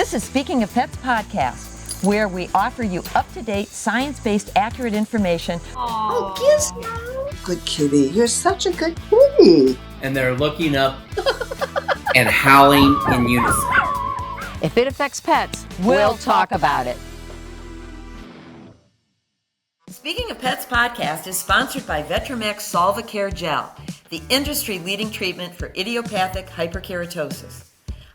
This is Speaking of Pets podcast, where we offer you up-to-date, science-based, accurate information. Oh, Gizmo. Good kitty. You're such a good kitty. And they're looking up and howling in unison. If it affects pets, we'll talk about it. Speaking of Pets podcast is sponsored by Vetromax Solvacare Gel, the industry-leading treatment for idiopathic hyperkeratosis.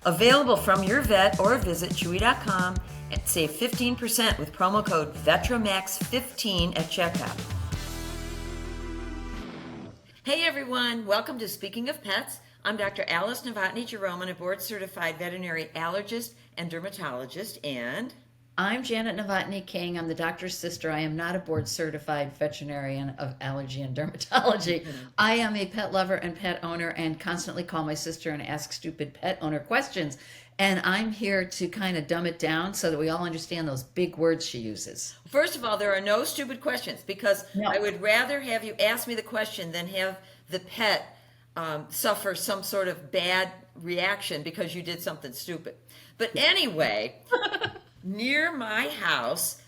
Available from your vet or visit Chewy.com and save 15% with promo code VETROMAX15 at checkout. Hey everyone, welcome to Speaking of Pets. I'm Dr. Alice Novotny-Jerome, a board-certified veterinary allergist and dermatologist, and I'm Janet Novotny-King. I'm the doctor's sister. I am not a board-certified veterinarian of allergy and dermatology. I am a pet lover and pet owner and constantly call my sister and ask stupid pet owner questions. And I'm here to kind of dumb it down so that we all understand those big words she uses. First of all, there are no stupid questions because I would rather have you ask me the question than have the pet suffer some sort of bad reaction because you did something stupid. But anyway... Near my house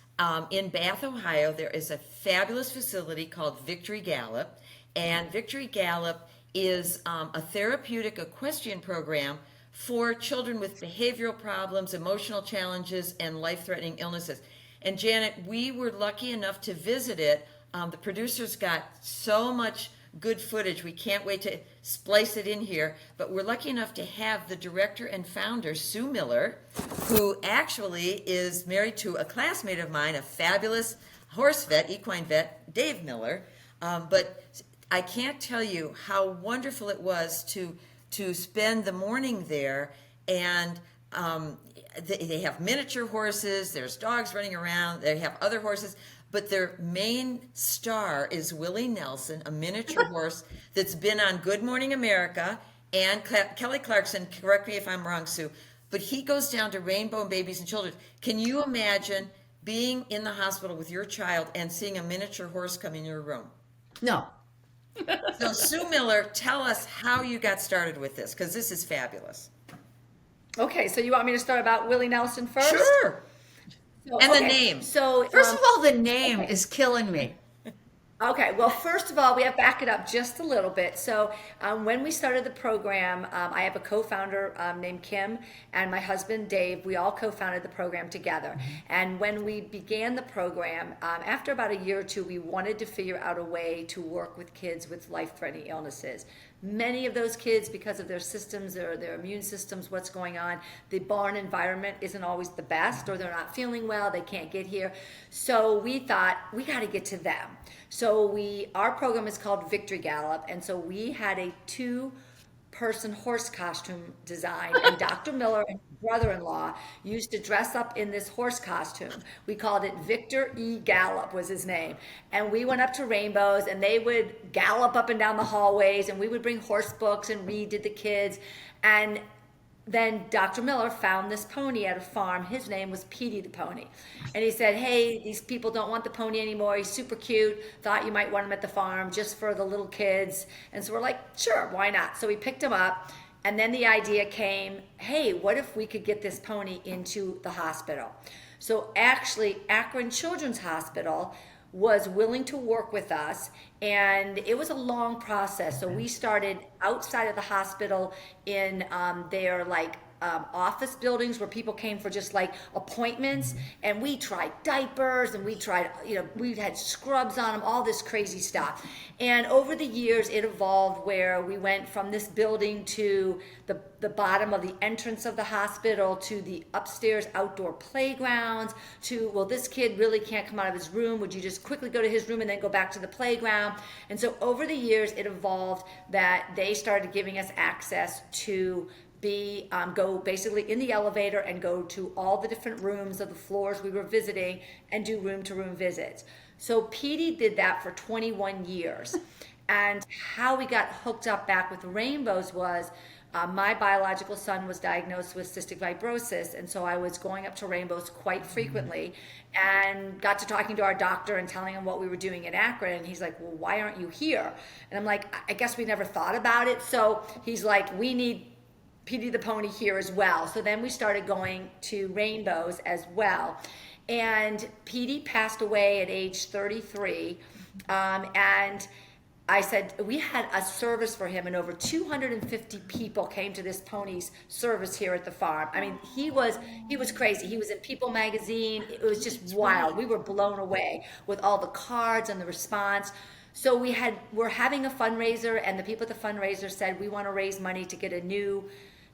in Bath, Ohio, there is a fabulous facility called Victory Gallop. And Victory Gallop is a therapeutic equestrian program for children with behavioral problems, emotional challenges, and life-threatening illnesses. And Janet, we were lucky enough to visit it. The producers got so much good footage. We can't wait to splice it in here, but we're lucky enough to have the director and founder, Sue Miller, who actually is married to a classmate of mine, a fabulous horse vet, equine vet, Dave Miller. But I can't tell you how wonderful it was to spend the morning there. And they have miniature horses, there's dogs running around, they have other horses. But their main star is Willie Nelson, a miniature horse that's been on Good Morning America and Kelly Clarkson, correct me if I'm wrong, Sue, but he goes down to Rainbow and Babies and Children. Can you imagine being in the hospital with your child and seeing a miniature horse come in your room? No. So Sue Miller, tell us how you got started with this, because this is fabulous. Okay, so you want me to start about Willie Nelson first? Sure. And the Okay, name. So First of all, the name is killing me. Okay, well, first of all, we have to back it up just a little bit. So when we started the program, I have a co-founder named Kim and my husband Dave. We all co-founded the program together. And when we began the program, after about a year or two, we wanted to figure out a way to work with kids with life-threatening illnesses. Many of those kids, because of their systems or their immune systems, what's going on, the barn environment isn't always the best, or they're not feeling well, they can't get here. So we thought, we got to get to them. So our program is called Victory Gallop, and so we had a 2-person horse costume design, and Dr. Miller and his brother-in-law used to dress up in this horse costume. We called it Victor E. Gallop was his name. And we went up to Rainbows, and they would gallop up and down the hallways, and we would bring horse books and read to the kids. And then Dr. Miller found this pony at a farm. His name was Petey the pony. And he said, hey, these people don't want the pony anymore. He's super cute. Thought you might want him at the farm just for the little kids. And so we're like, sure, why not? So we picked him up. And then the idea came, hey, what if we could get this pony into the hospital? So actually, Akron Children's Hospital was willing to work with us, and it was a long process. So we started outside of the hospital in their office buildings where people came for just like appointments, and we tried diapers, and we tried, we had scrubs on them, all this crazy stuff. And over the years it evolved where we went from this building to the bottom of the entrance of the hospital, to the upstairs outdoor playgrounds, to, well, this kid really can't come out of his room, would you just quickly go to his room and then go back to the playground? And so over the years it evolved that they started giving us access to go basically in the elevator and go to all the different rooms of the floors we were visiting and do room-to-room visits. So Petey did that for 21 years. And how we got hooked up back with Rainbows was my biological son was diagnosed with cystic fibrosis, and so I was going up to Rainbows quite frequently and got to talking to our doctor and telling him what we were doing in Akron, and he's like, well, why aren't you here? And I'm like, I guess we never thought about it. So he's like, we need Petey the pony here as well. So then we started going to rainbows as well. And Petey passed away at age 33. And I said, we had a service for him, and over 250 people came to this pony's service here at the farm. I mean, he was crazy. He was in People magazine. It was just wild. We were blown away with all the cards and the response. So we're having a fundraiser, and the people at the fundraiser said, we want to raise money to get a new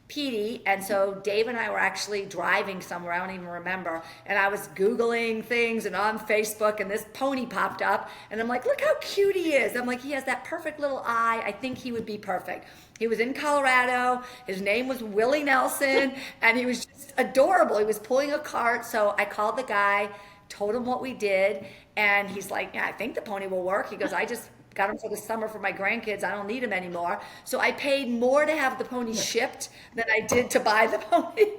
Petey. And so Dave and I were actually driving somewhere, I don't even remember, and I was Googling things and on Facebook, and this pony popped up, and I'm like, look how cute he is. I'm like, he has that perfect little eye. I think he would be perfect. He was in Colorado. His name was Willie Nelson, and he was just adorable. He was pulling a cart. So I called the guy, told him what we did, and he's like, yeah, I think the pony will work. He goes, I just got him for the summer for my grandkids. I don't need him anymore. So I paid more to have the pony shipped than I did to buy the pony.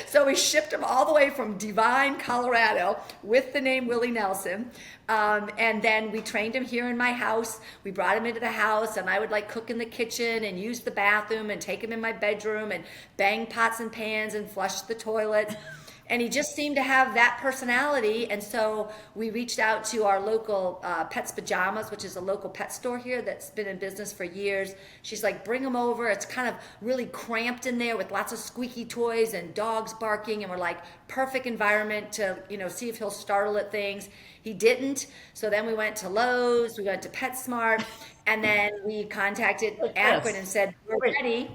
So we shipped him all the way from Divine, Colorado with the name Willie Nelson. And then we trained him here in my house. We brought him into the house, and I would like cook in the kitchen and use the bathroom and take him in my bedroom and bang pots and pans and flush the toilets. And he just seemed to have that personality. And so we reached out to our local Pets Pajamas, which is a local pet store here that's been in business for years. She's like, bring him over. It's kind of really cramped in there with lots of squeaky toys and dogs barking. And we're like, perfect environment to, see if he'll startle at things. He didn't. So then we went to Lowe's, we went to PetSmart, and then we contacted Akron and said, we're ready.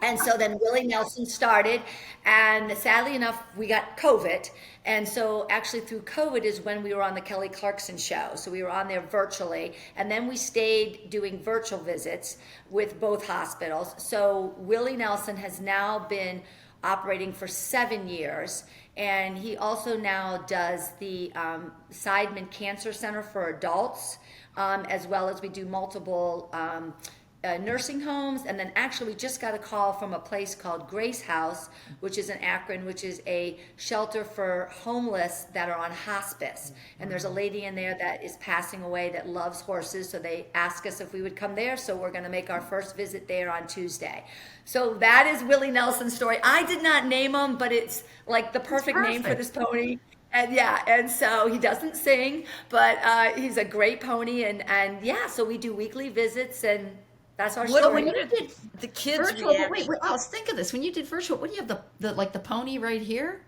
And so then Willie Nelson started, and sadly enough, we got COVID. And so actually through COVID is when we were on the Kelly Clarkson show. So we were on there virtually, and then we stayed doing virtual visits with both hospitals. So Willie Nelson has now been operating for 7 years, and he also now does the Seidman Cancer Center for adults, as well as we do multiple nursing homes. And then actually we just got a call from a place called Grace House, which is in Akron, which is a shelter for homeless that are on hospice. And there's a lady in there that is passing away that loves horses, so they asked us if we would come there. So we're going to make our first visit there on Tuesday. So that is Willie Nelson's story. I did not name him, but it's like the perfect name for this pony. And and so he doesn't sing, but he's a great pony. And so we do weekly visits, and that's our story. When you did The kids virtual, reaction. wait, let's think of this. When you did virtual, what do you have the pony right here?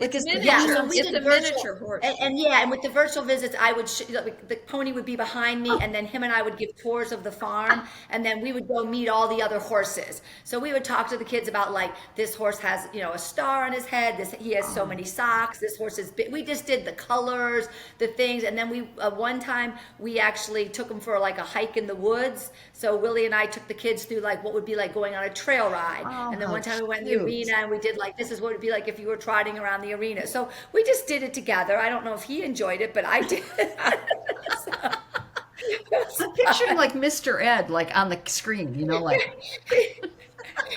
Like It's is miniature. the- So we It's did a virtual, miniature horse. and with the virtual visits, I would the pony would be behind me, and then him and I would give tours of the farm, and then we would go meet all the other horses. So we would talk to the kids about, like, this horse has a star on his head. He has so many socks. This horse is big. We just did the colors, the things, and then we one time we actually took him for like a hike in the woods. So Willie and I took the kids through like what would be like going on a trail ride, and then one time we went in the arena and we did like, this is what it'd be like if you were trotting around the arena. So we just did it together. I don't know if he enjoyed it, but I did. I'm picturing like Mr. Ed, like on the screen, like.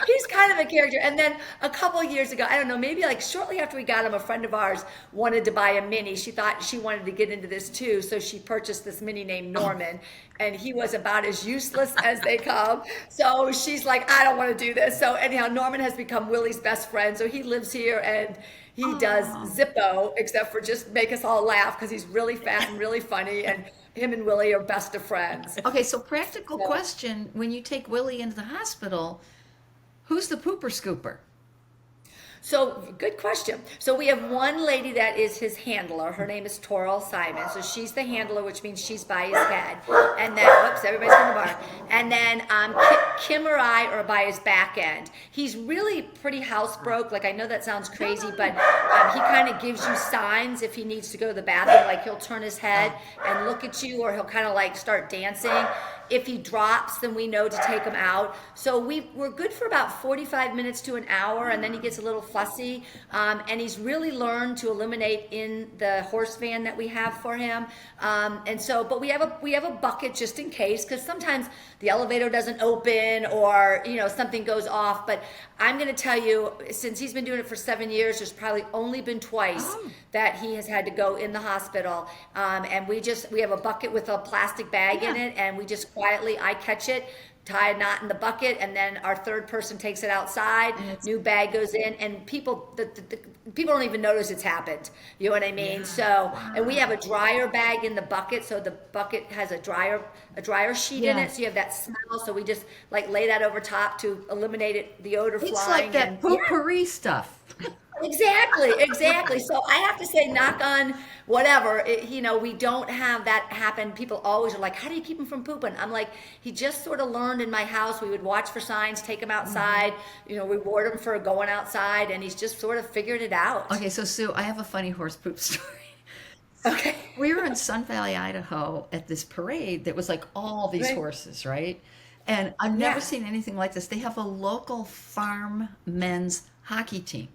He's kind of a character. And then a couple years ago, I don't know, maybe like shortly after we got him, a friend of ours wanted to buy a mini. She thought she wanted to get into this too, so she purchased this mini named Norman, and he was about as useless as they come. So she's like, I don't want to do this. So anyhow, Norman has become Willie's best friend. So he lives here, and he does Zippo, except for just make us all laugh because he's really fat and really funny, and him and Willie are best of friends. Okay, so practical question: when you take Willie into the hospital, who's the pooper scooper? So good question. So we have one lady that is his handler. Her name is Toral Simon. So she's the handler, which means she's by his head. And then, whoops, everybody's going to bark. And then Kim or I are by his back end. He's really pretty housebroke. Like, I know that sounds crazy, but he kind of gives you signs if he needs to go to the bathroom. Like, he'll turn his head and look at you, or he'll kind of like start dancing. If he drops, then we know to take him out. So we're good for about 45 minutes to an hour, and then he gets a little fussy. And he's really learned to eliminate in the horse van that we have for him. But we have a bucket just in case, because sometimes the elevator doesn't open, or something goes off. But I'm going to tell you, since he's been doing it for 7 years, there's probably only been twice that he has had to go in the hospital. And we have a bucket with a plastic bag in it, and we just quietly, I catch it, tie a knot in the bucket, and then our third person takes it outside. New bag goes in, and people the people don't even notice it's happened. You know what I mean? Yeah. So, and we have a dryer bag in the bucket, so the bucket has a dryer sheet in Yeah. it, so you have that smell. So we just like lay that over top to eliminate the odor It's flying. like that and, potpourri stuff. Exactly. So I have to say, knock on whatever, we don't have that happen. People always are like, how do you keep him from pooping? I'm like, he just sort of learned in my house. We would watch for signs, take him outside, reward him for going outside, and he's just sort of figured it out. Okay, so Sue, I have a funny horse poop story. Okay. We were in Sun Valley, Idaho at this parade that was like all these Right. horses, right? And I've never Yeah. seen anything like this. They have a local farm men's hockey team.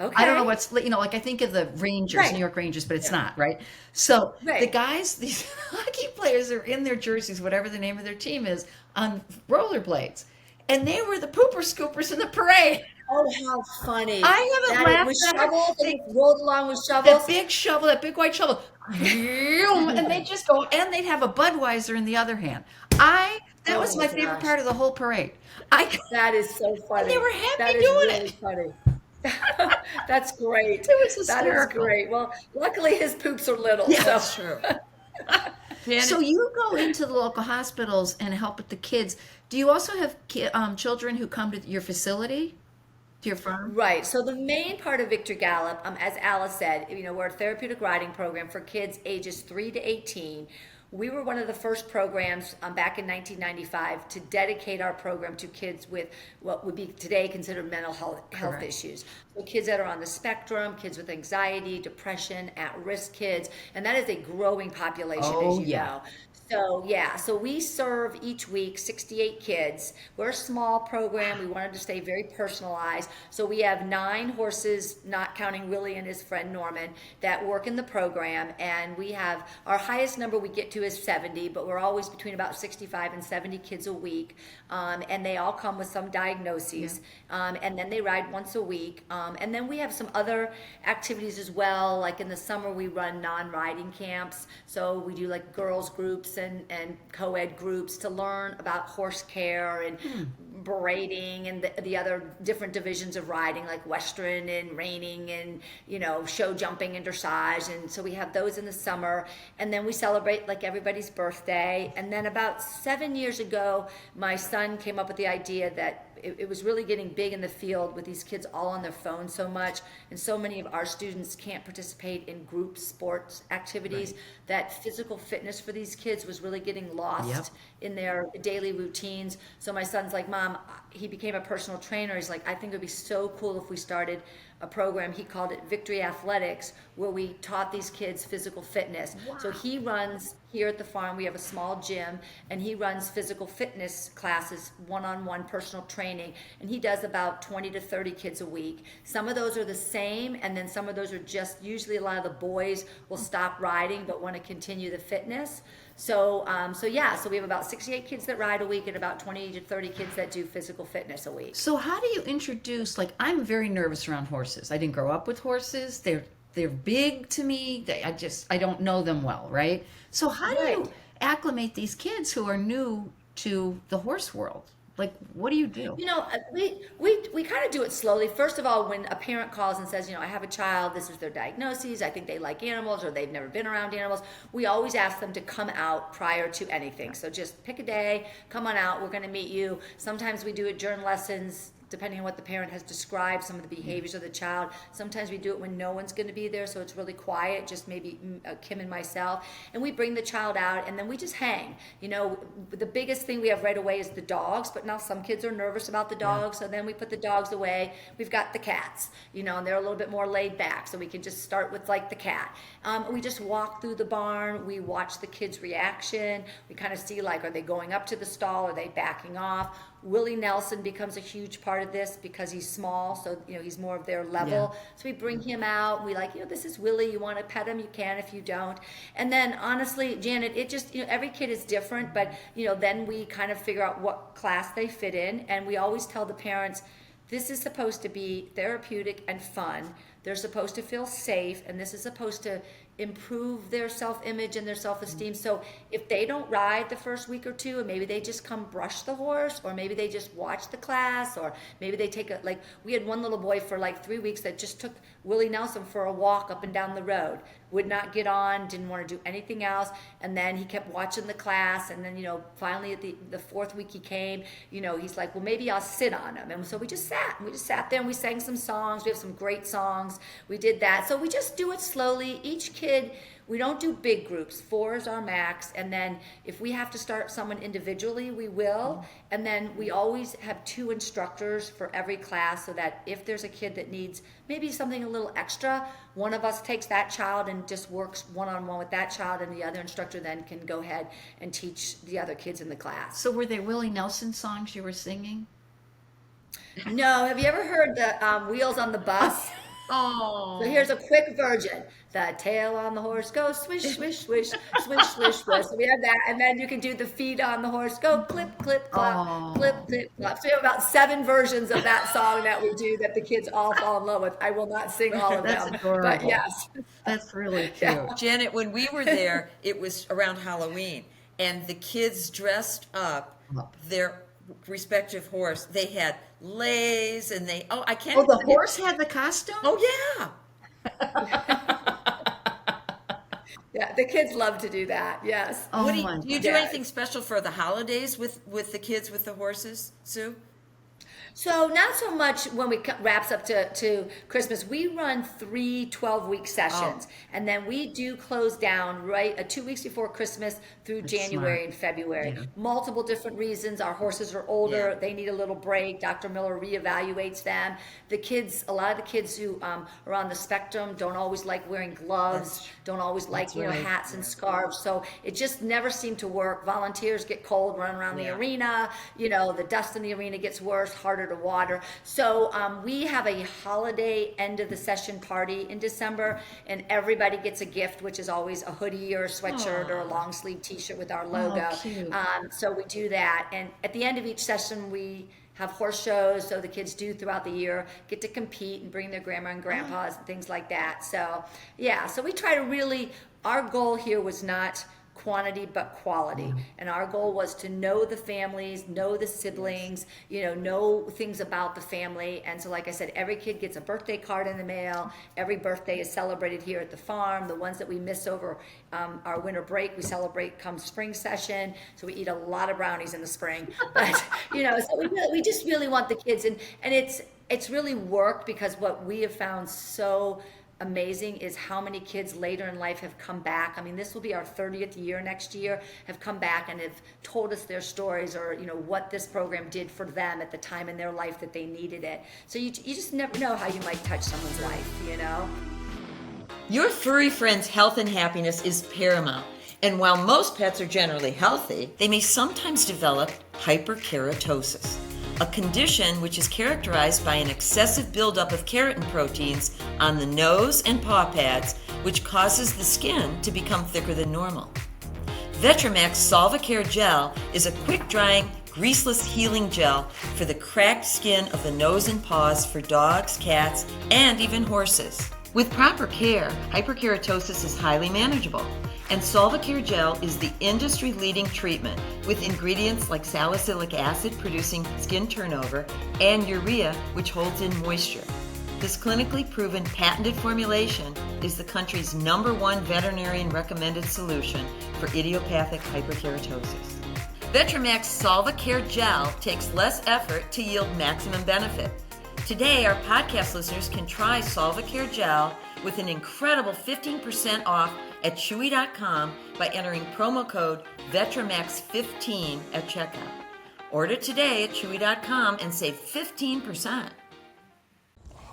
Okay. I don't know what's, like I think of the Rangers, Right. New York Rangers, but it's not, right? So Right. the guys, these hockey players are in their jerseys, whatever the name of their team is, on rollerblades. And they were the pooper scoopers in the parade. Oh, how funny. I haven't That laughed with that shovels, hard. and rolled along with That shovels. big shovel, that big white shovel, and they just go, and they'd have a Budweiser in the other hand. That was Oh my my favorite gosh. part of the whole parade. That is so funny. they were happy That is doing really it. funny. That's great. It was That is hysterical. great. Well, luckily his poops are little. Yeah. So. That's true. Janet, So you go into the local hospitals and help with the kids. Do you also have children who come to your facility, to your farm? Right. So the main part of Victory Gallop, as Alice said, we're a therapeutic riding program for kids ages 3 to 18. We were one of the first programs back in 1995 to dedicate our program to kids with what would be today considered mental health Correct. issues. So kids that are on the spectrum, kids with anxiety, depression, at-risk kids, and that is a growing population, Oh, as you yeah. know. So we serve each week 68 kids. We're a small program. We wanted to stay very personalized. So we have 9 horses, not counting Willie and his friend Norman, that work in the program. And we have our highest number we get to is 70, but we're always between about 65 and 70 kids a week. And they all come with some diagnoses. And then they ride once a week. And then we have some other activities as well. Like in the summer, we run non-riding camps. So we do like girls groups and co-ed groups to learn about horse care and berating and the other different divisions of riding, like equestrian and reining and show jumping and dressage. And so we have those in the summer, and then we celebrate like everybody's birthday. And then about 7 years ago, my son came up with the idea that it was really getting big in the field with these kids all on their phones so much, and so many of our students can't participate in group sports activities, that physical fitness for these kids was really getting lost Yep. in their daily routines. So my son's like, Mom, he became a personal trainer. He's like, I think it would be so cool if we started a program. He called it Victory Athletics, where we taught these kids physical fitness. So he runs here at the farm. We have a small gym, and he runs physical fitness classes, one-on-one personal training, and he does about 20 to 30 kids a week. Some of those are the same, and then some of those are just, usually a lot of the boys will stop riding but want to continue the fitness. So we have about 68 kids that ride a week and about 20 to 30 kids that do physical fitness a week. So how do you introduce, like, I'm very nervous around horses. I didn't grow up with horses. They're big to me. I don't know them well, right? So how do you Right. acclimate these kids who are new to the horse world? Like, what do you do? We kind of do it slowly. First of all, when a parent calls and says, I have a child, this is their diagnosis, I think they like animals or they've never been around animals, we always ask them to come out prior to anything. So just pick a day, come on out, we're going to meet you. Sometimes we do it during lessons, depending on what the parent has described, some of the behaviors of the child. Sometimes we do it when no one's going to be there, so it's really quiet, just maybe Kim and myself. And we bring the child out, and then we just hang. The biggest thing we have right away is the dogs, but now some kids are nervous about the dogs, so then we put the dogs away. We've got the cats, and they're a little bit more laid back, so we can just start with like the cat. We just walk through the barn, we watch the kids' reaction, we kind of see like, are they going up to the stall, are they backing off? Willie Nelson becomes a huge part of this because he's small, so he's more of their level. So we bring him out, and we like, this is Willie, you want to pet him, you can if you don't. And then honestly, Janet, it just, every kid is different, but then we kind of figure out what class they fit in, and we always tell the parents, this is supposed to be therapeutic and fun. They're supposed to feel safe, and this is supposed to improve their self-image and their self-esteem. So if they don't ride the first week or two, and maybe they just come brush the horse, or maybe they just watch the class, or maybe they take we had one little boy for like 3 weeks that just took Willie Nelson for a walk up and down the road, would not get on, didn't want to do anything else, and then he kept watching the class, and then finally at the fourth week he came, he's like, well, maybe I'll sit on him. And so we just sat there and we sang some songs. We have some great songs. We did that. So we just do it slowly. Each kid, we don't do big groups. 4 is our max. And then if we have to start someone individually, we will. And then we always have 2 instructors for every class, so that if there's a kid that needs maybe something a little extra, one of us takes that child and just works one-on-one with that child, and the other instructor then can go ahead and teach the other kids in the class. So were they Willie Nelson songs you were singing? No, have you ever heard the Wheels on the Bus? Oh. So here's a quick version. The tail on the horse goes swish, swish, swish, swish, swish, swish. So we have that. And then you can do the feet on the horse go clip, clip, clap, clip, clip, clap. So we have about 7 versions of that song that we do that the kids all fall in love with. I will not sing all of That's them. adorable. But yes. That's really cute. Yeah. Janet, when we were there, it was around Halloween, and the kids dressed up their respective horse. They had leis, and I can't. Oh, the horse had the costume? Oh yeah. Yeah, the kids love to do that. Yes. Oh, What do my you do God. anything special for the holidays with the kids with the horses, Sue? So not so much when we wraps up to Christmas. We run 3 12-week sessions, and then we do close down 2 weeks before Christmas through That's January smart. and February. Yeah. Multiple different reasons. Our horses are older; Yeah. they need a little break. Dr. Miller reevaluates them. A lot of the kids who are on the spectrum don't always like wearing gloves, don't always like right. hats and scarves. So it just never seemed to work. Volunteers get cold, run around the arena. The dust in the arena gets worse, harder to water. So we have a holiday end of the session party in December, and everybody gets a gift, which is always a hoodie or a sweatshirt or a long sleeve t-shirt with our logo. cute. So we do that, and at the end of each session we have horse shows, so the kids do throughout the year get to compete and bring their grandma and grandpas and things like that. So so we try to really, our goal here was not quantity but quality, and our goal was to know the families, know the siblings, know things about the family. And so like I said, every kid gets a birthday card in the mail. Every birthday is celebrated here at the farm. The ones that we miss over our winter break, we celebrate come spring session, so we eat a lot of brownies in the spring. But so we just really want the kids, and it's really worked, because what we have found so amazing is how many kids later in life have come back. I mean, this will be our 30th year next year, have come back and have told us their stories, or what this program did for them at the time in their life that they needed it. So you just never know how you might touch someone's life. Your furry friend's health and happiness is paramount. And while most pets are generally healthy, they may sometimes develop hyperkeratosis, a condition which is characterized by an excessive buildup of keratin proteins on the nose and paw pads, which causes the skin to become thicker than normal. Vetramax Solvacare Gel is a quick-drying, greaseless healing gel for the cracked skin of the nose and paws for dogs, cats, and even horses. With proper care, hyperkeratosis is highly manageable, and Solvacare Gel is the industry-leading treatment with ingredients like salicylic acid producing skin turnover and urea, which holds in moisture. This clinically proven patented formulation is the country's #1 veterinarian recommended solution for idiopathic hyperkeratosis. Vetramax Solvacare Gel takes less effort to yield maximum benefit. Today, our podcast listeners can try Solvacare Gel with an incredible 15% off at Chewy.com by entering promo code VetramaX15 at checkout. Order today at Chewy.com and save 15%.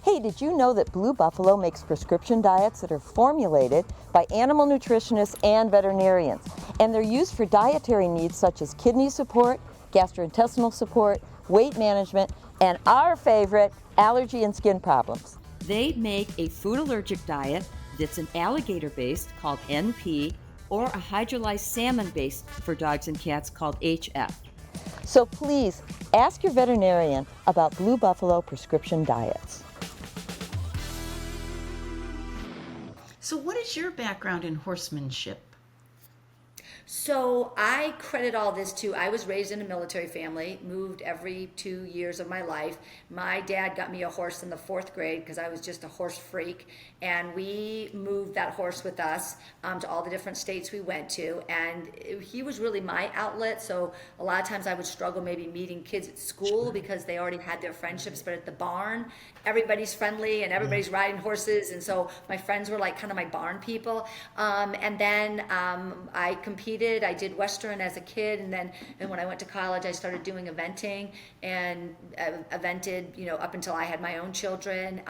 Hey, did you know that Blue Buffalo makes prescription diets that are formulated by animal nutritionists and veterinarians? And they're used for dietary needs such as kidney support, gastrointestinal support, weight management, and our favorite, allergy and skin problems. They make a food allergic diet that's an alligator based called NP, or a hydrolyzed salmon based for dogs and cats called HF. So please ask your veterinarian about Blue Buffalo prescription diets. So what is your background in horsemanship? So I credit all this to, I was raised in a military family, moved every 2 years of my life. My dad got me a horse in the 4th grade because I was just a horse freak. And we moved that horse with us to all the different states we went to. And he was really my outlet. So a lot of times I would struggle maybe meeting kids at school because they already had their friendships. But at the barn, everybody's friendly and everybody's riding horses. And so my friends were like kind of my barn people. And then I competed. I did Western as a kid, and when I went to college, I started doing eventing and evented, up until I had my own children.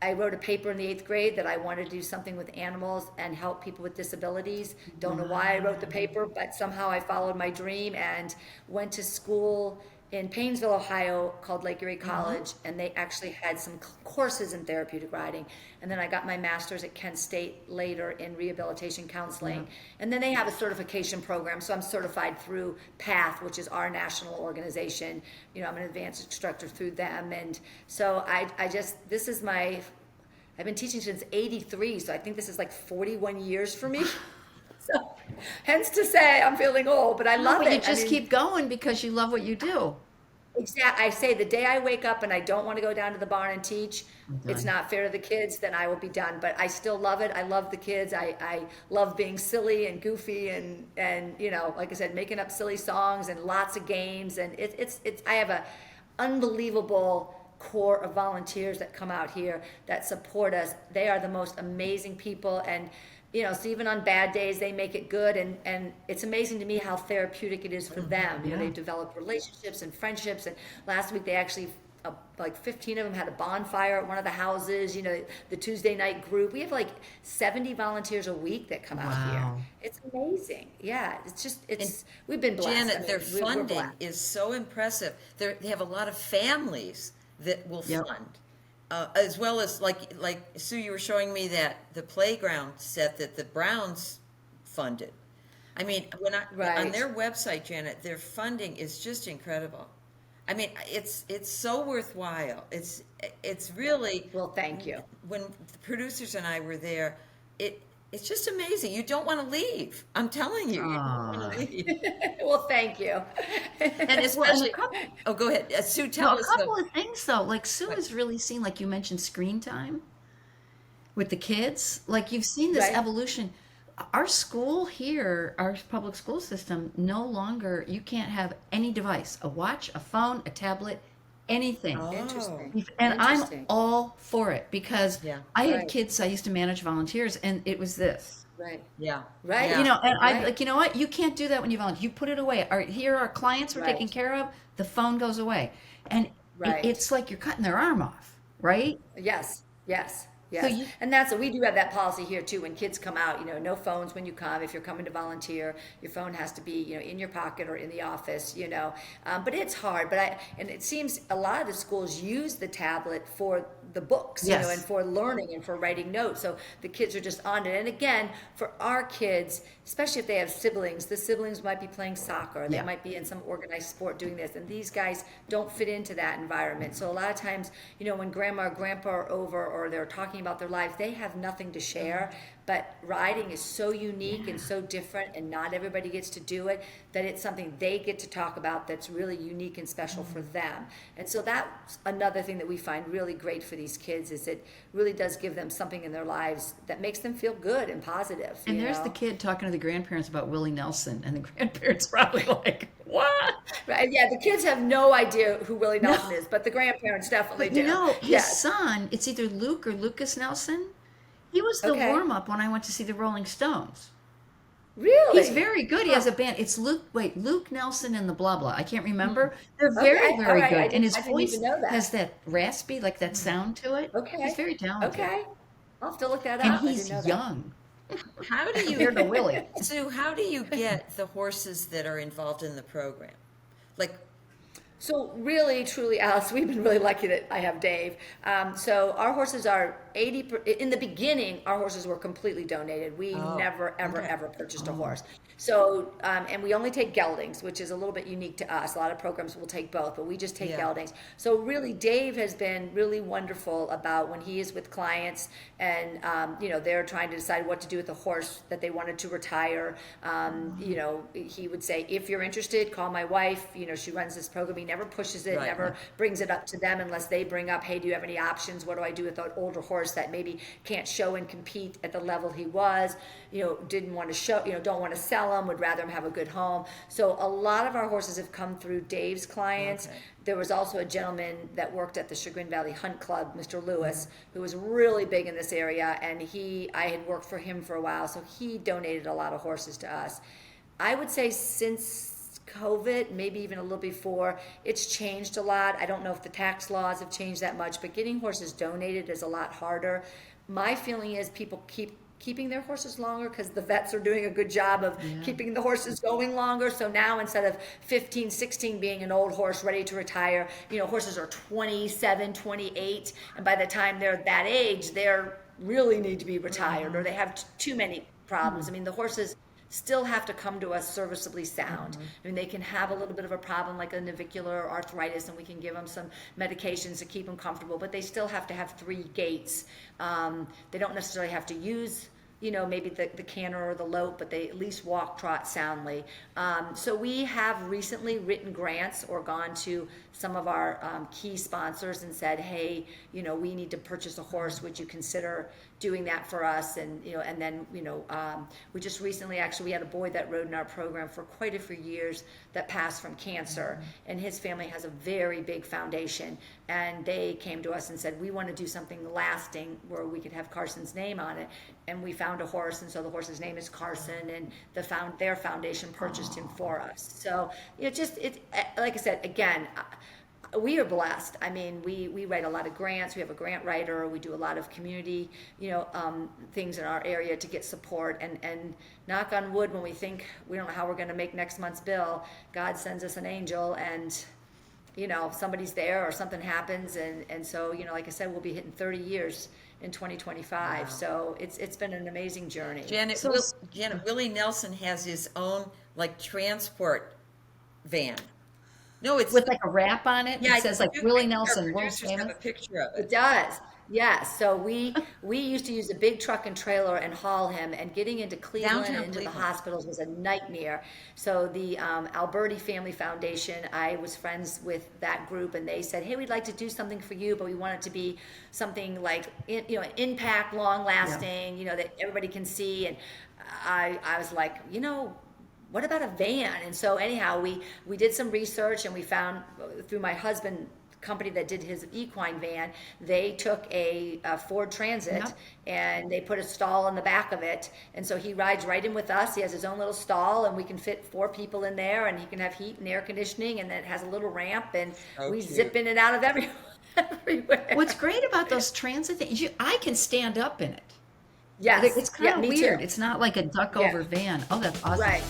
I wrote a paper in the 8th grade that I wanted to do something with animals and help people with disabilities. Don't know why I wrote the paper, but somehow I followed my dream and went to school in Paynesville, Ohio, called Lake Erie College, and they actually had some courses in therapeutic riding. And then I got my master's at Kent State later in rehabilitation counseling. And then they have a certification program, so I'm certified through PATH, which is our national organization. I'm an advanced instructor through them. And so this is I've been teaching since '83, so I think this is like 41 years for me. So, hence to say I'm feeling old, but I love it. You just keep going because you love what you do. Exactly. I say the day I wake up and I don't want to go down to the barn and teach, it's not fair to the kids, then I will be done. But I still love it. I love the kids. I love being silly and goofy and like I said, making up silly songs and lots of games. And I have a unbelievable core of volunteers that come out here that support us. They are the most amazing people, and so even on bad days, they make it good. And it's amazing to me how therapeutic it is for them. They've developed relationships and friendships. And last week, they actually, like 15 of them had a bonfire at one of the houses, the Tuesday night group. We have like 70 volunteers a week that come out here. It's amazing. Yeah, we've been blessed. Janet, their funding is so impressive. They have a lot of families that will fund. As well as like Sue, you were showing me that the playground set that the Browns funded. I mean, on their website, Janet, their funding is just incredible. I mean, it's so worthwhile. It's really, well. Thank you. When the producers and I were there, it's just amazing. You don't want to leave. I'm telling you. You don't want to leave. Well, thank you. And especially, go ahead. Sue, tell us. A couple of things, though. Like, Sue has really seen, like you mentioned, screen time with the kids. Like, you've seen this evolution. Our school here, our public school system, no longer, you can't have any device, a watch, a phone, a tablet, anything. Interesting. And I'm all for it because I had kids, I used to manage volunteers, and it was this. Right. Yeah. Right. And I'm like, you know what? You can't do that when you volunteer. You put it away. Here are clients we're taking care of. The phone goes away. And it's like you're cutting their arm off, right? Yes. So And that's what we do have that policy here too. When kids come out, no phones when you come. If you're coming to volunteer, your phone has to be, in your pocket or in the office, But it's hard. And it seems a lot of the schools use the tablet for the books, and for learning and for writing notes. So the kids are just on it. And again, for our kids, especially if they have siblings, the siblings might be playing soccer. They might be in some organized sport doing this. And these guys don't fit into that environment. So a lot of times, when grandma or grandpa are over or they're talking about their lives, they have nothing to share. But riding is so unique and so different, and not everybody gets to do it, that it's something they get to talk about that's really unique and special for them. And so that's another thing that we find really great for these kids, is it really does give them something in their lives that makes them feel good and positive. And there's the kid talking to the grandparents about Willie Nelson, and the grandparents probably like, what? Right, yeah, the kids have no idea who Willie Nelson is, but the grandparents definitely do. His son, it's either Luke or Lucas Nelson. He was the warm-up when I went to see the Rolling Stones. Really? He's very good. He has a band. It's Luke Nelson and the blah blah. I can't remember. They're very, very good. And his voice has that raspy, like that sound to it. Okay. He's very talented. Okay. I'll have to look that up. And he's young. How do you Compared to Willie. Sue, how do you get the horses that are involved in the program? Like, So really, truly, Alice, we've been really lucky that I have Dave. So our horses are in the beginning, our horses were completely donated. We never, ever, ever purchased a horse. So, and we only take geldings, which is a little bit unique to us. A lot of programs will take both, but we just take geldings. So really, Dave has been really wonderful about when he is with clients and, they're trying to decide what to do with the horse that they wanted to retire. He would say, if you're interested, call my wife. She runs this program. He never pushes it, never brings it up to them unless they bring up, hey, do you have any options? What do I do with an older horse that maybe can't show and compete at the level he was? Didn't want to show, don't want to sell him, would rather him have a good home. So a lot of our horses have come through Dave's clients. Okay. There was also a gentleman that worked at the Chagrin Valley Hunt Club, Mr. Lewis, who was really big in this area, and I had worked for him for a while, so he donated a lot of horses to us. I would say since COVID, maybe even a little before, it's changed a lot. I don't know if the tax laws have changed that much, but getting horses donated is a lot harder. My feeling is people keeping their horses longer because the vets are doing a good job of keeping the horses going longer. So now instead of 15, 16 being an old horse ready to retire, horses are 27, 28. And by the time they're that age, they're really need to be retired or they have too many problems. I mean, the horses still have to come to us serviceably sound. I mean, they can have a little bit of a problem like a navicular arthritis, and we can give them some medications to keep them comfortable, but they still have to have 3 gaits. They don't necessarily have to use maybe the canter or the lope, but they at least walk, trot soundly. So we have recently written grants or gone to some of our key sponsors and said, hey, we need to purchase a horse. Would you consider doing that for us? And, and then, we just recently, actually, we had a boy that rode in our program for quite a few years that passed from cancer. And his family has a very big foundation. And they came to us and said, we want to do something lasting where we could have Carson's name on it. And we found a horse, and so the horse's name is Carson, and their foundation purchased him for us. So like I said, again, we are blessed. I mean, we write a lot of grants. We have a grant writer. We do a lot of community, things in our area to get support. And knock on wood, when we think we don't know how we're going to make next month's bill, God sends us an angel, and somebody's there or something happens, and so like I said, we'll be hitting 30 years in 2025. Wow. So it's been an amazing journey. Janet, Willie Nelson has his own transport van. No, it's with a wrap on it. Yeah, it says Willie Nelson. World famous. Have a picture of it. It does. Yes. So we used to use a big truck and trailer and haul him, and getting into Cleveland and into the hospitals was a nightmare. So the Alberti Family Foundation, I was friends with that group, and they said, hey, we'd like to do something for you, but we want it to be something like an impact, long lasting, that everybody can see. And I was like, what about a van? And so anyhow, we did some research, and we found through my husband company that did his equine van, they took a Ford Transit and they put a stall in the back of it, and so he rides right in with us. He has his own little stall, and we can fit 4 people in there, and he can have heat and air conditioning, and then it has a little ramp, and we zip in and out of everywhere. What's great about those transit things, I can stand up in it. Yes, it's kind of weird. Too. It's not like a duck over van. Oh, that's awesome. Right.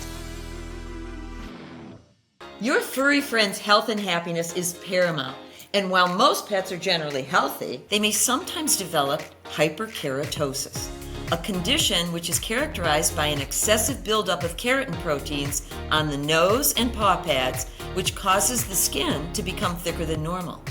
Your furry friend's health and happiness is paramount. And while most pets are generally healthy, they may sometimes develop hyperkeratosis, a condition which is characterized by an excessive buildup of keratin proteins on the nose and paw pads, which causes the skin to become thicker than normal.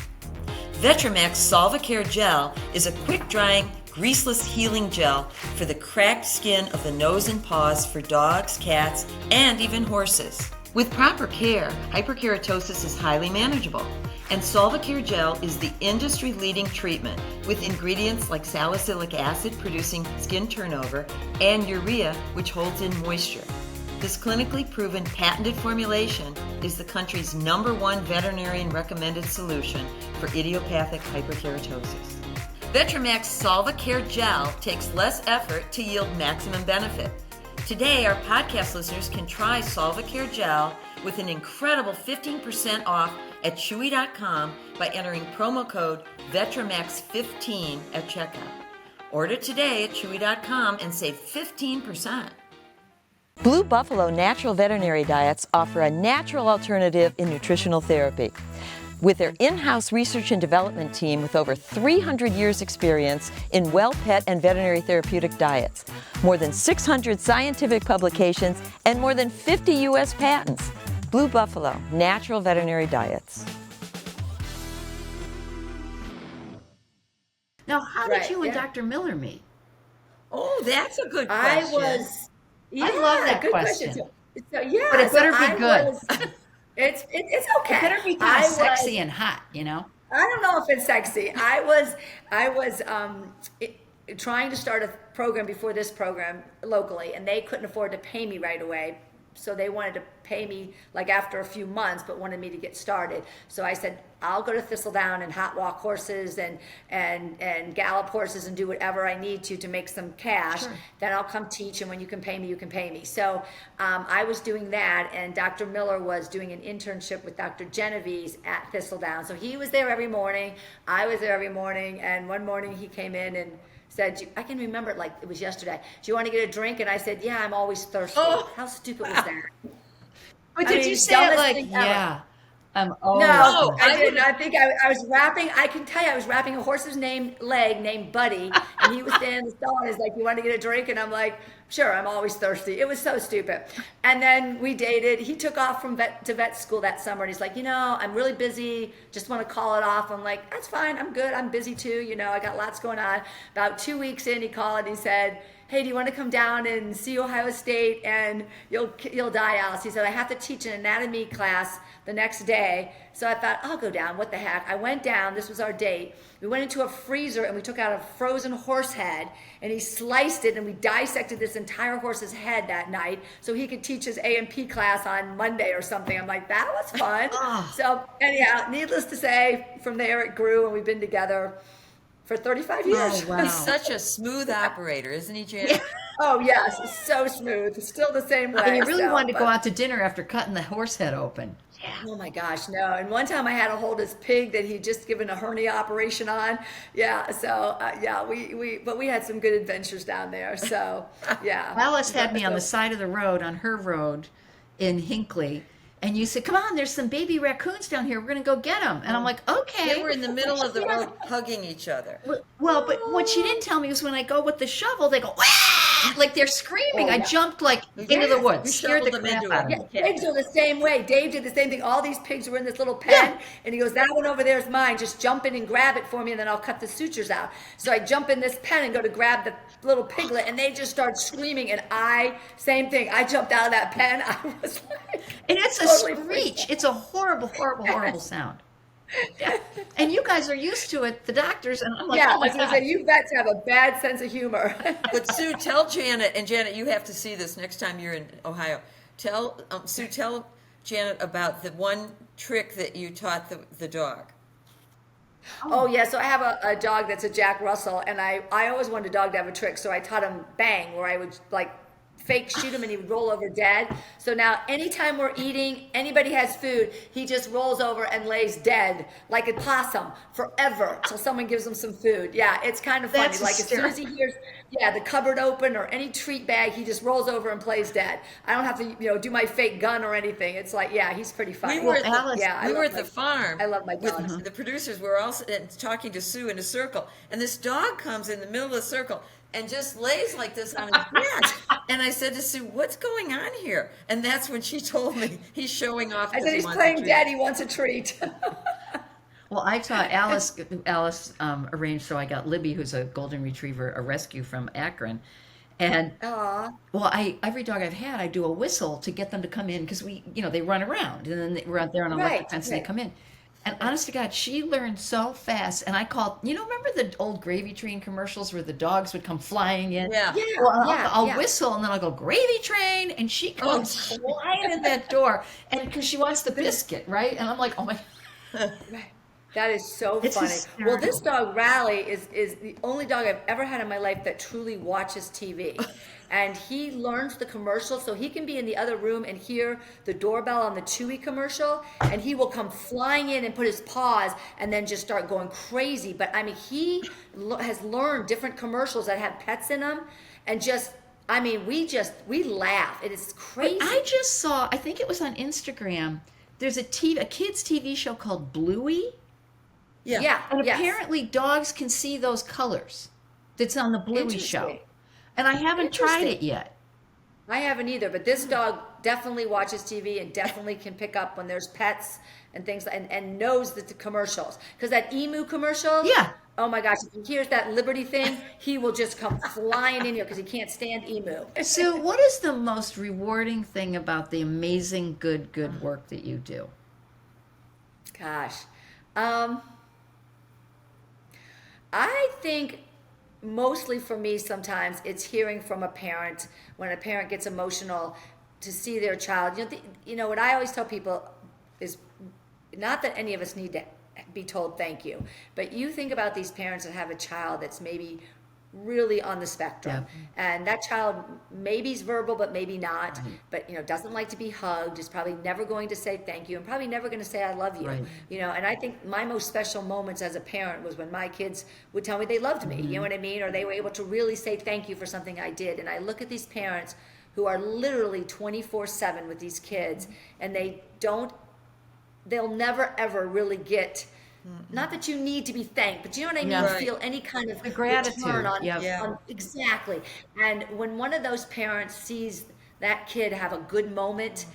Vetramax Solvacare Gel is a quick-drying, greaseless healing gel for the cracked skin of the nose and paws for dogs, cats, and even horses. With proper care, hyperkeratosis is highly manageable, and Solvacare Gel is the industry-leading treatment with ingredients like salicylic acid producing skin turnover and urea which holds in moisture. This clinically proven patented formulation is the country's #1 veterinarian recommended solution for idiopathic hyperkeratosis. Vetramax Solvacare Gel takes less effort to yield maximum benefit. Today, our podcast listeners can try Solvacare Gel with an incredible 15% off at Chewy.com by entering promo code VetramaX15 at checkout. Order today at Chewy.com and save 15%. Blue Buffalo Natural Veterinary Diets offer a natural alternative in nutritional therapy. With their in-house research and development team with over 300 years experience in well pet and veterinary therapeutic diets, more than 600 scientific publications, and more than 50 U.S. patents. Blue Buffalo Natural Veterinary Diets. Now, how Right, did you and yeah. Dr. Miller meet? Oh, that's a good I question. was. Yeah, love that good question. So yeah, But it so better be I good. was. It's okay. It better be kind I of sexy was. and hot, you know? I don't know if it's sexy. I was trying to start a program before this program locally, and they couldn't afford to pay me right away. So they wanted to pay me like after a few months, but wanted me to get started. So I said, I'll go to Thistledown and hot walk horses and gallop horses and do whatever I need to make some cash. Sure. Then I'll come teach, and when you can pay me, you can pay me. So I was doing that, and Dr. Miller was doing an internship with Dr. Genovese at Thistledown. So he was there every morning. I was there every morning, and one morning he came in and said, I can remember it like it was yesterday. Do you want to get a drink? And I said, yeah, I'm always thirsty. Oh. How stupid was that? But I did mean, you say it dumbest like, thing ever. yeah, I'm always No, I I didn't. would've- I think I was wrapping. I can tell you, I was wrapping a horse's leg named Buddy, and he was standing in the stall and he's like, "You want to get a drink?" And I'm like, "Sure." I'm always thirsty. It was so stupid. And then we dated. He took off from vet school that summer, and he's like, I'm really busy. Just want to call it off. I'm like, that's fine. I'm good. I'm busy too. I got lots going on. About 2 weeks in, he called and he said, hey, do you want to come down and see Ohio State and you'll die, Alice? He said, I have to teach an anatomy class the next day. So I thought, I'll go down. What the heck? I went down. This was our date. We went into a freezer and we took out a frozen horse head and he sliced it and we dissected this entire horse's head that night so he could teach his A&P class on Monday or something. I'm like, that was fun. So anyhow, needless to say, from there it grew and we've been together for 35 years. Oh, wow. He's such a smooth operator, isn't he, Janet? Oh yes, it's so smooth. It's still the same way. And you really so, wanted to go but- out to dinner after cutting the horse head open. Oh my gosh, no. And one time I had to hold his pig that he'd just given a hernia operation on. Yeah, so we had some good adventures down there. So yeah. Alice had me on the side of the road, on her road in Hinckley, and you said, come on, there's some baby raccoons down here. We're going to go get them. And I'm like, okay. They were in the middle of the road hugging each other. Well, but what she didn't tell me was when I go with the shovel, they go, "Wah!" Like they're screaming. I jumped like into the woods, You scared the shoveled them crap into out of it. me. Yeah, pigs are the same way. Dave did the same thing. All these pigs were in this little pen, and he goes, that one over there is mine. Just jump in and grab it for me, and then I'll cut the sutures out. So I jump in this pen and go to grab the little piglet, and they just start screaming, and same thing. I jumped out of that pen. I was like, And it's a totally screech. It's a horrible, horrible, horrible sound. Yeah. And you guys are used to it, the doctors, and I'm like, yeah, oh I my was gonna God. say, you vets have a bad sense of humor. But Sue, tell Janet, and Janet, you have to see this next time you're in Ohio. Sue, tell Janet about the one trick that you taught the dog. Oh yeah, so I have a dog that's a Jack Russell, and I always wanted a dog to have a trick, so I taught him bang, where I would like fake shoot him and he would roll over dead. So now anytime we're eating, anybody has food, he just rolls over and lays dead like a possum forever till someone gives him some food. Yeah, it's kind of funny. That's Like as soon as he hears the cupboard open or any treat bag, he just rolls over and plays dead. I don't have to do my fake gun or anything. It's like, yeah, he's pretty funny. We were at Alice, the farm. I love my with dogs. the producers. Were all talking to Sue in a circle, and this dog comes in the middle of the circle and just lays like this on his back. And I said to Sue, "What's going on here?" And that's when she told me he's showing off. I 'cause said he he's wants a playing treat. dead, he wants a treat. Well, I taught Alice. Alice arranged so I got Libby, who's a golden retriever, a rescue from Akron, and Aw. well, every dog I've had, I do a whistle to get them to come in because they run around and then we're out there on an electric Right, fence and they right. come in. And honest to God, she learned so fast. And I called, remember the old Gravy Train commercials where the dogs would come flying in? Yeah. Yeah, Well, yeah, I'll yeah. whistle and then I'll go, Gravy Train. And she comes flying in that door. And because she wants the biscuit, right? And I'm like, oh my. That is so It's funny. hysterical. Well, this dog Raleigh is the only dog I've ever had in my life that truly watches TV. And he learns the commercial, so he can be in the other room and hear the doorbell on the Chewy commercial, and he will come flying in and put his paws and then just start going crazy. But I mean, he has learned different commercials that have pets in them, and just I mean, we laugh. It is crazy. I just saw, I think it was on Instagram, there's a kids TV show called Bluey. Yeah. And yes. apparently dogs can see those colors that's on the Bluey show. Interesting. And I haven't tried Interesting. it yet. I haven't either, but this dog definitely watches TV and definitely can pick up when there's pets and things, and knows the commercials. Because that emu commercial, Yeah. oh my gosh, if he hears that Liberty thing, he will just come flying in here because he can't stand emu. So what is the most rewarding thing about the amazing good work that you do? Gosh. I think mostly for me sometimes it's hearing from a parent when a parent gets emotional to see their child. You know what I always tell people is not that any of us need to be told thank you, but you think about these parents that have a child that's maybe really on the spectrum, and that child maybe's verbal but maybe not, but doesn't like to be hugged, is probably never going to say thank you, and probably never going to say I love you. And I think my most special moments as a parent was when my kids would tell me they loved me, you know what I mean, or they were able to really say thank you for something I did. And I look at these parents who are literally 24/7 with these kids, and they'll never ever really get, not that you need to be thanked, but you know what I mean? Yeah. Feel any kind of The gratitude. return on, Yep. on exactly. And when one of those parents sees that kid have a good moment,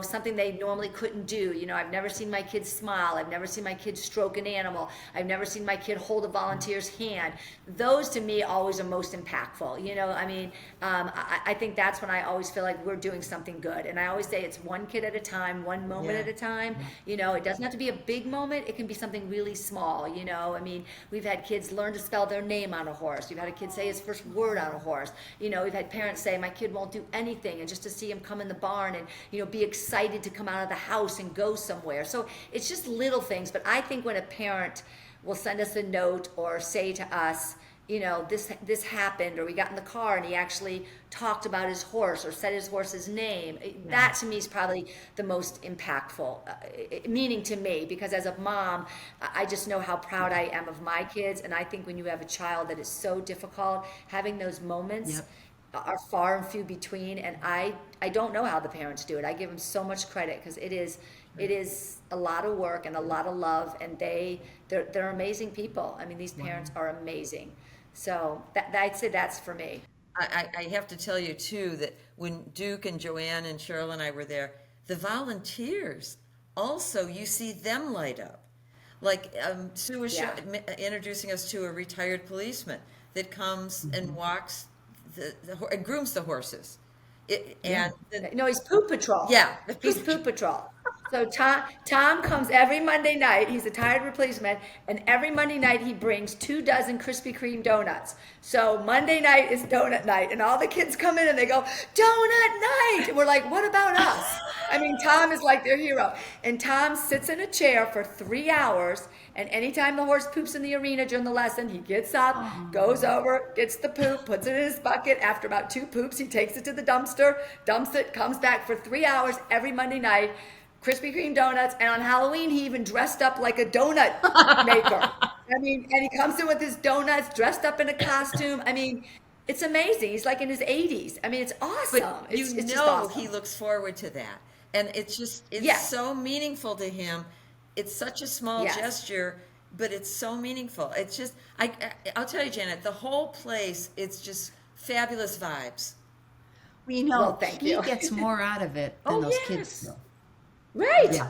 something they normally couldn't do. I've never seen my kid smile. I've never seen my kid stroke an animal. I've never seen my kid hold a volunteer's hand. Those to me always are most impactful. I think that's when I always feel like we're doing something good. And I always say it's one kid at a time, one moment at a time. It doesn't have to be a big moment. It can be something really small. We've had kids learn to spell their name on a horse. We've had a kid say his first word on a horse. We've had parents say my kid won't do anything, and just to see him come in the barn and be excited to come out of the house and go somewhere. So it's just little things. But I think when a parent will send us a note or say to us, this happened, or we got in the car and he actually talked about his horse or said his horse's name, that to me is probably the most impactful meaning to me, because as a mom, I just know how proud I am of my kids. And I think when you have a child that is so difficult, having those moments are far and few between. And I don't know how the parents do it. I give them so much credit, because it is a lot of work and a lot of love, and they're amazing people. These parents are amazing. So I'd say that's for me. I have to tell you too that when Duke and Joanne and Cheryl and I were there, the volunteers also, you see them light up. Like Sue was introducing us to a retired policeman that comes and walks and grooms the horses. No, he's poop patrol. Yeah. He's poop patrol. So Tom comes every Monday night. He's a retired replacement, and every Monday night he brings 24 Krispy Kreme donuts. So Monday night is donut night, and all the kids come in and they go, donut night! And we're like, what about us? Tom is like their hero. And Tom sits in a chair for 3 hours, and anytime the horse poops in the arena during the lesson, he gets up, goes over, gets the poop, puts it in his bucket. After about 2 poops, he takes it to the dumpster, dumps it, comes back for 3 hours every Monday night. Krispy Kreme donuts, and on Halloween he even dressed up like a donut maker. And he comes in with his donuts, dressed up in a costume. It's amazing. He's like in his 80s. It's awesome. But it's just know awesome. he looks forward to that, and it's so meaningful to him. It's such a small gesture, but it's so meaningful. It's just I'll tell you, Janet, the whole place, it's just fabulous vibes. Well, thank he you. gets more out of it than those kids do. Right.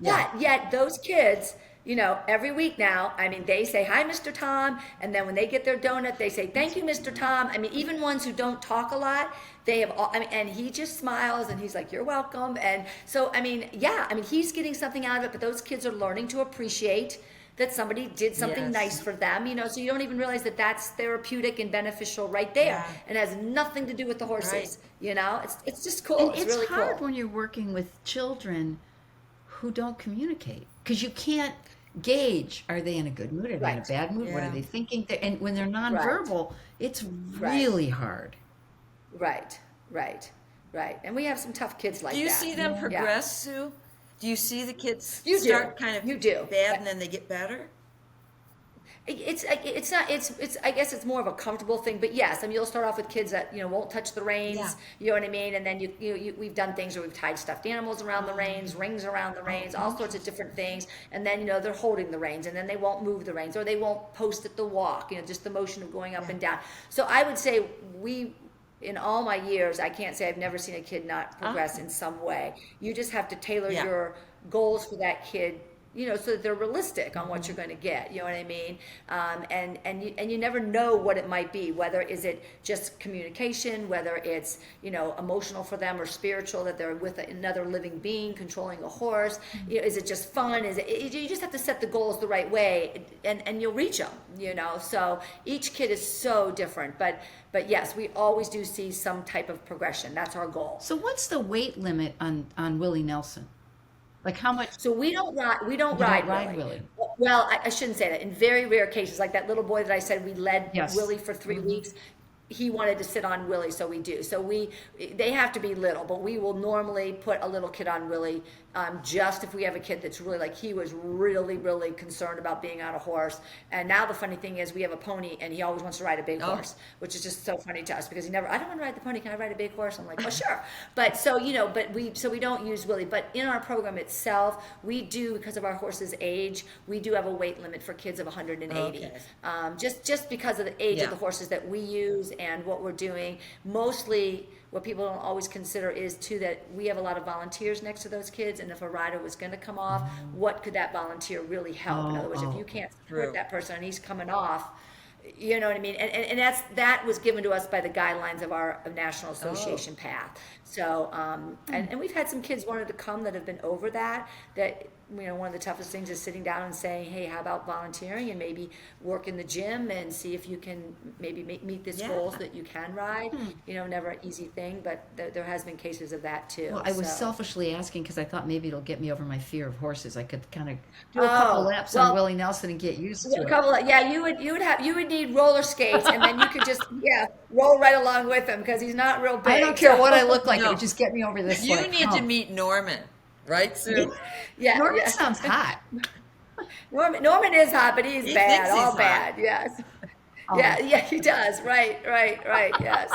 But yet those kids, every week now, they say, hi, Mr. Tom. And then when they get their donut, they say, thank you, Mr. Tom. Even ones who don't talk a lot, they have all, and he just smiles and he's like, you're welcome. And so, he's getting something out of it, but those kids are learning to appreciate that somebody did something nice for them, so you don't even realize that that's therapeutic and beneficial right there, and has nothing to do with the horses. It's just cool. And it's really hard cool when you're working with children who don't communicate, because you can't gauge, are they in a good mood, are they in a bad mood, what are they thinking, and when they're nonverbal, it's really hard. Right. And we have some tough kids like that. Do you see them progress, Sue? Do you see the kids You start do. kind of You do. bad and then they get better? It's not, it's, I guess it's more of a comfortable thing, but yes, I mean, you'll start off with kids that, won't touch the reins, Yeah. you know what I mean? And then we've done things where we've tied stuffed animals around the reins, rings around the reins, all sorts of different things. And then, they're holding the reins, and then they won't move the reins, or they won't post at the walk, just the motion of going up and down. So I would say in all my years, I can't say I've never seen a kid not progress in some way. You just have to tailor your goals for that kid, so that they're realistic on what you're going to get. You know what I mean? And you never know what it might be. Whether is it just communication, whether it's emotional for them or spiritual, that they're with another living being controlling a horse. Is it just fun? You just have to set the goals the right way, and you'll reach them. So each kid is so different, but yes, we always do see some type of progression. That's our goal. So what's the weight limit on Willie Nelson? Like how much? So we don't ride Willie. Well, I shouldn't say that. In very rare cases, like that little boy that I said we led Yes. Willie for 3 weeks, he wanted to sit on Willie, so we do. So they have to be little, but we will normally put a little kid on Willie, just if we have a kid that's really, like, he was really, really concerned about being on a horse. And now the funny thing is we have a pony, and he always wants to ride a big horse, which is just so funny to us, because I don't want to ride the pony, can I ride a big horse? I'm like, well, sure. But so, we don't use Willie. But in our program itself, we do, because of our horse's age, we do have a weight limit for kids of 180. Okay. Just because of the age of the horses that we use and what we're doing. Mostly what people don't always consider is too that we have a lot of volunteers next to those kids, and if a rider was going to come off, what could that volunteer really help? In other words, if you can't support that person and he's coming off, you know what I mean? And that was given to us by the guidelines of our National Association path. So, and we've had some kids wanted to come that have been over that one of the toughest things is sitting down and saying, hey, how about volunteering and maybe work in the gym and see if you can maybe meet this goal so that you can ride. Never an easy thing, but there has been cases of that too. Well, I was selfishly asking because I thought maybe it'll get me over my fear of horses. I could kind of do a couple laps on Willie Nelson and get used to it. You would need roller skates, and then you could just roll right along with him, because he's not real big. I don't care what I look like. It would just get me over this. You need to meet Norman, right, Sue? Norman sounds hot. Norman is hot, but he's bad, all hot. bad. Yes. Yeah, he does. Right. Yes,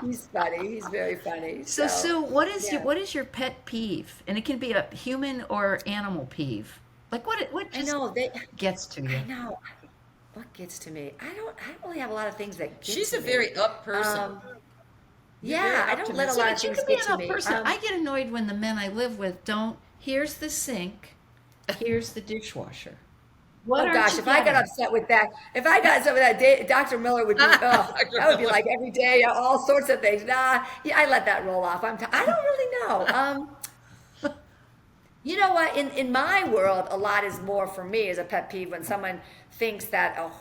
he's funny. He's very funny. So Sue, what is your pet peeve? And it can be a human or animal peeve. Like what just gets to you? I know. What gets to me? I don't really have a lot of things that get She's to a me. very up person. I don't let a lot of You things could be get an to up me. person. I get annoyed when the men I live with don't. Here's the sink. Here's the dishwasher. What Oh gosh, if I got upset with that, Dr. Miller would be, that would be like every day, all sorts of things. I let that roll off. I don't really know. You know what? In my world, a lot is more for me as a pet peeve when someone thinks that,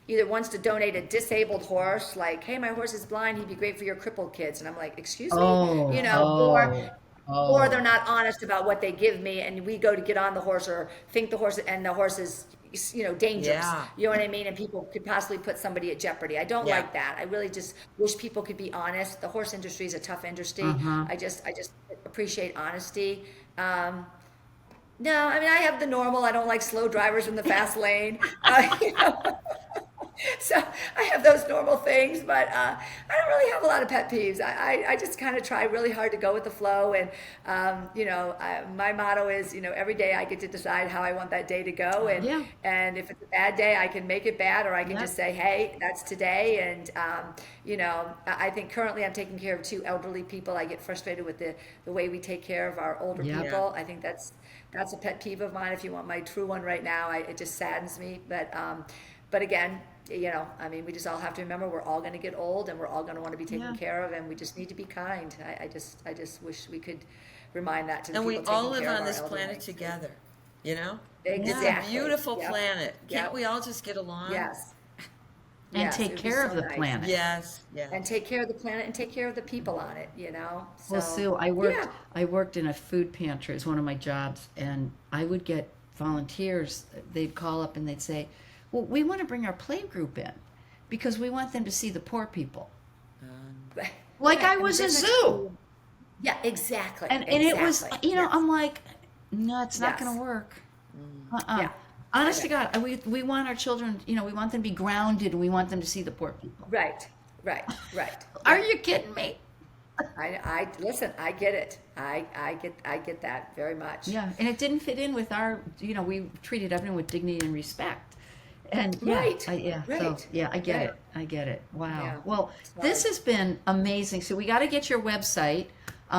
either wants to donate a disabled horse, like, hey, my horse is blind, he'd be great for your crippled kids. And I'm like, excuse me? Or they're not honest about what they give me, and we go to get on the horse or think the horse is dangerous. Yeah. You know what I mean? And people could possibly put somebody at jeopardy. I don't like that. I really just wish people could be honest. The horse industry is a tough industry. I just appreciate honesty. No, I mean, I have the normal. I don't like slow drivers in the fast lane. So I have those normal things, but I don't really have a lot of pet peeves. I just kind of try really hard to go with the flow, and my motto is, every day I get to decide how I want that day to go, and if it's a bad day, I can make it bad, or I can just say, hey, that's today. And I think currently I'm taking care of 2 elderly people. I get frustrated with the way we take care of our older people. I think that's a pet peeve of mine. If you want my true one right now, it just saddens me. But again, we just all have to remember we're all going to get old, and we're all going to want to be taken care of, and we just need to be kind. I just wish we could remind that to the And people we all taking live care of on our this elderly. planet together, Exactly. It's a beautiful planet. Can't Yep. we all just get along? Yes. And Yes, take it'd be care of so the nice. planet. Yes. And take care of the planet and take care of the people on it, So, Well, Sue, I worked in a food pantry. It was one of my jobs, and I would get volunteers. They'd call up and they'd say, well, we want to bring our play group in because we want them to see the poor people. Like I was a zoo. Yeah, exactly. And it was, I'm like, no, it's not going to work. Yeah. Honest to God, we want our children, we want them to be grounded. We want them to see the poor people. Right. Are you kidding me? I listen. I get it. I get that very much. Yeah, and it didn't fit in with our, we treated everyone with dignity and respect. And Right. So I get it. Wow. Yeah. Well, this has been amazing. So we got to get your website,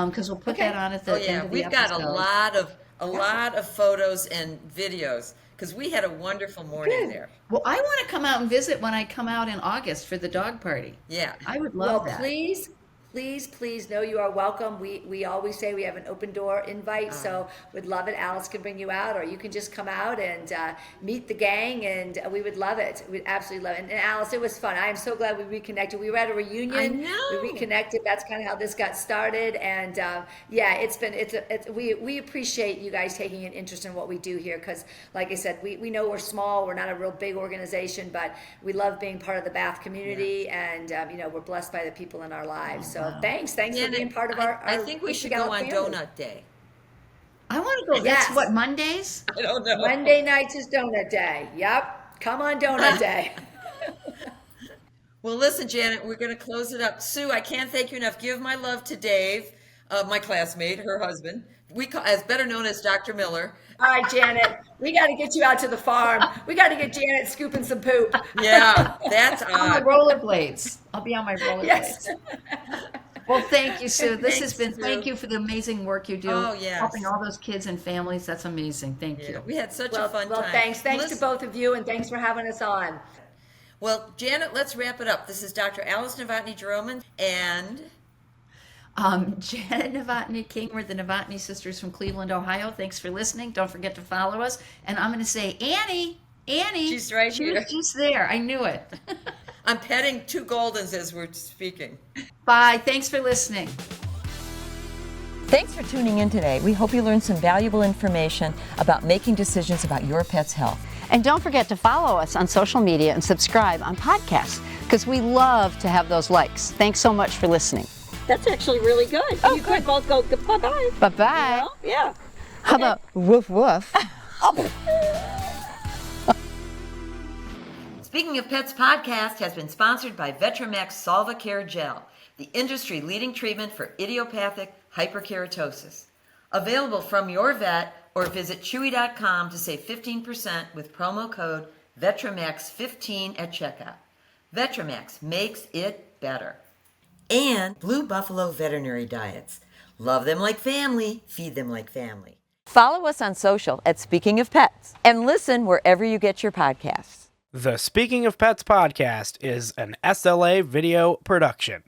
because we'll put that on at the end of the We've episode. got a lot of photos and videos because we had a wonderful morning there. Well, I want to come out and visit when I come out in August for the dog party. Yeah. I would love Well, that. please know you are welcome. We always say we have an open door invite, so we'd love it. Alice can bring you out, or you can just come out and meet the gang, and we would love it. We'd absolutely love it. And Alice, it was fun. I am so glad we reconnected. We were at a reunion. I know. We reconnected. That's kind of how this got started, and we appreciate you guys taking an interest in what we do here, because like I said, we know we're small. We're not a real big organization, but we love being part of the Bath community, and we're blessed by the people in our lives. So thanks for being part of our I think we should go on family. Donut Day. I want to go. Yes. That's what, Mondays? I don't know. Monday nights is Donut Day. Yep. Come on, Donut Day. Well, listen, Janet, we're going to close it up. Sue, I can't thank you enough. Give my love to Dave, my classmate, her husband. As better known as Dr. Miller. All right, Janet, we got to get you out to the farm. We got to get Janet scooping some poop. Yeah, that's On my odd. rollerblades. I'll be on my rollerblades. Yes. Well, thank you, Sue. This has been, Sue. thank you for the amazing work you do. Oh, yes. Helping all those kids and families. That's amazing. Thank you. We had such a Well, fun well, time. thanks. Thanks to Listen- both of you, and thanks for having us on. Well, Janet, let's wrap it up. This is Dr. Alice Novotny-Jeroman and Janet Novotny King. We're the Novotny sisters from Cleveland, Ohio. Thanks for listening. Don't forget to follow us. And I'm going to say, Annie. She's right here. She's there. I knew it. I'm petting two Goldens as we're speaking. Bye. Thanks for listening. Thanks for tuning in today. We hope you learned some valuable information about making decisions about your pet's health. And don't forget to follow us on social media and subscribe on podcasts, because we love to have those likes. Thanks so much for listening. That's actually really good. You could both go bye-bye. Bye-bye. Yeah. How about woof woof? Speaking of Pets podcast has been sponsored by Vetramax Solvacare Gel, the industry-leading treatment for idiopathic hyperkeratosis. Available from your vet or visit chewy.com to save 15% with promo code VetramaX15 at checkout. Vetramax makes it better. And Blue Buffalo Veterinary Diets. Love them like family, feed them like family. Follow us on social at Speaking of Pets and listen wherever you get your podcasts. The Speaking of Pets podcast is an SLA video production.